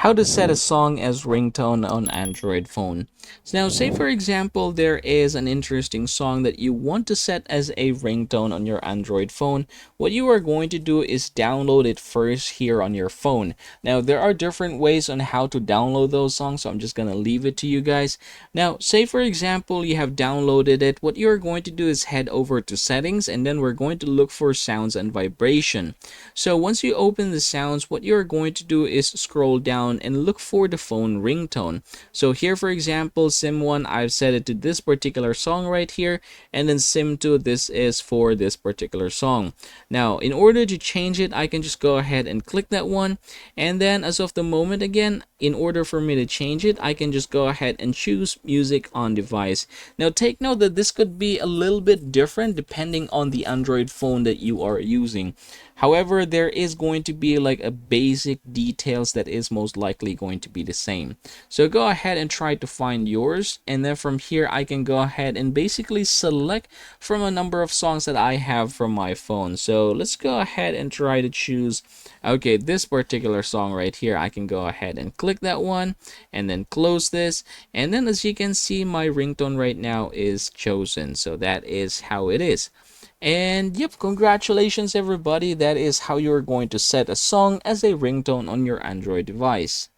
how to set a song as ringtone on Android phone. So now, say for example, there is an interesting song that you want to set as a ringtone on your Android phone. What you are going to do is download it first here on your phone. Now, there are different ways on how to download those songs, so I'm just going to leave it to you guys. Now, say for example, you have downloaded it. What you're going to do is head over to settings, and then we're going to look for sounds and vibration. So once you open the sounds, what you're going to do is scroll down and look for the phone ringtone. So here, for example, sim 1, I've set it to this particular song right here, and then sim 2, this is for this particular song. Now, in order to change it, I can just go ahead and click that one, and then as of the moment, again, in order for me to change it, I can just go ahead and choose music on device. Now, take note that this could be a little bit different depending on the Android phone that you are using. However, there is going to be like a basic details that is most likely going to be the same. So go ahead and try to find yours, and then from here I can go ahead and basically select from a number of songs that I have from my phone. So let's go ahead and try to choose, okay, this particular song right here. I can go ahead and click that one and then close this, and then as you can see, my ringtone right now is chosen. So that is how it is. And yep, congratulations everybody. That is how you're going to set a song as a ringtone on your Android device.